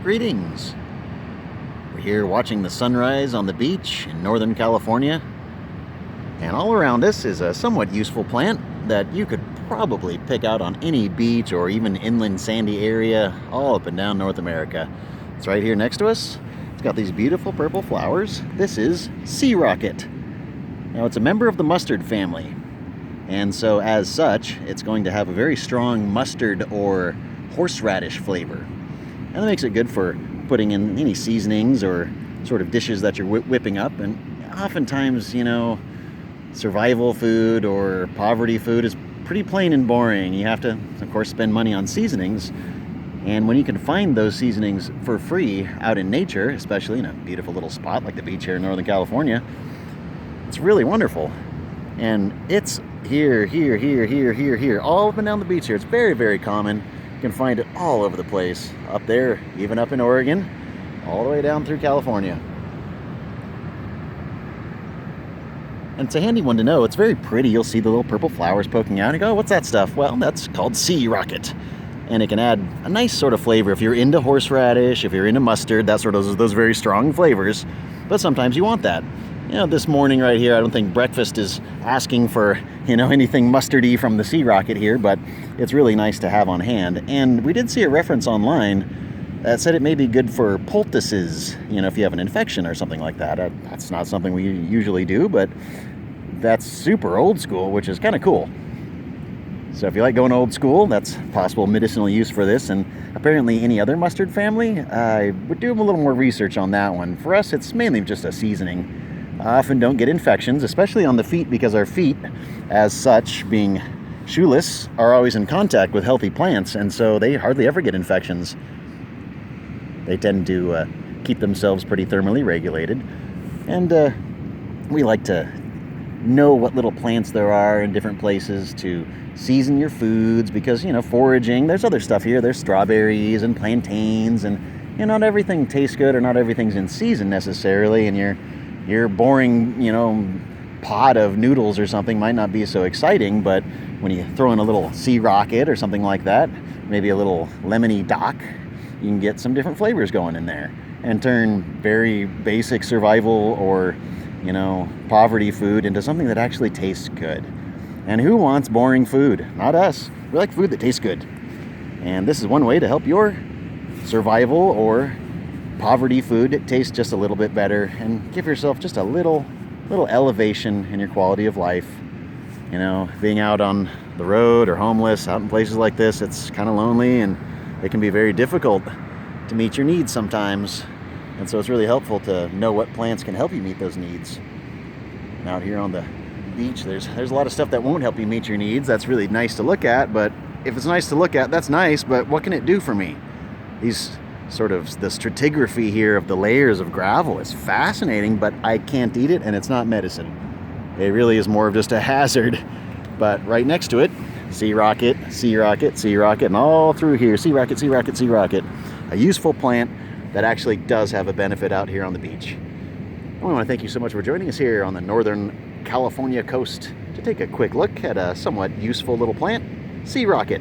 Greetings. We're here watching the sunrise on the beach in Northern California. And all around us is a somewhat useful plant that you could probably pick out on any beach or even inland sandy area all up and down North America. It's right here next to us. It's got these beautiful purple flowers. This is sea rocket. Now it's a member of the mustard family. And so as such, it's going to have a very strong mustard or horseradish flavor. And that makes it good for putting in any seasonings or sort of dishes that you're whipping up. And oftentimes, survival food or poverty food is pretty plain and boring. You have to, of course, spend money on seasonings. And when you can find those seasonings for free out in nature, especially in a beautiful little spot like the beach here in Northern California, it's really wonderful. And it's here, all up and down the beach here. It's very, very common. You can find it all over the place. Up there, even up in Oregon, all the way down through California. And it's a handy one to know. It's very pretty. You'll see the little purple flowers poking out and go, oh, what's that stuff? Well, that's called sea rocket. And it can add a nice sort of flavor if you're into horseradish, if you're into mustard, that sort of those very strong flavors. But sometimes you want that. This morning right here, I don't think breakfast is asking for, anything mustardy from the sea rocket here, but it's really nice to have on hand. And we did see a reference online that said it may be good for poultices, if you have an infection or something like that. That's not something we usually do, but that's super old school, which is kind of cool. So if you like going old school, that's possible medicinal use for this. And apparently any other mustard family, I would do a little more research on that one. For us, it's mainly just a seasoning. I often don't get infections, especially on the feet, because our feet, as such, being shoeless, are always in contact with healthy plants, and so they hardly ever get infections. They tend to keep themselves pretty thermally regulated. And we like to know what little plants there are in different places to season your foods, because, foraging, there's other stuff here. There's strawberries and plantains, and not everything tastes good, or not everything's in season necessarily, and your boring, pot of noodles or something might not be so exciting, but when you throw in a little sea rocket or something like that, maybe a little lemony dock, you can get some different flavors going in there and turn very basic survival or, poverty food into something that actually tastes good. And who wants boring food? Not us. We like food that tastes good. And this is one way to help your survival or poverty food taste just a little bit better and give yourself just a little elevation in your quality of life. Being out on the road or homeless, out in places like this, it's kind of lonely and it can be very difficult to meet your needs sometimes. And so it's really helpful to know what plants can help you meet those needs. And out here on the beach, there's a lot of stuff that won't help you meet your needs. That's really nice to look at, but if it's nice to look at, that's nice, but what can it do for me? These the stratigraphy here of the layers of gravel is fascinating, but I can't eat it, and it's not medicine. It really is more of just a hazard. But right next to it, sea rocket, and all through here, sea rocket. A useful plant that actually does have a benefit out here on the beach. I want to thank you so much for joining us here on the Northern California coast to take a quick look at a somewhat useful little plant, sea rocket.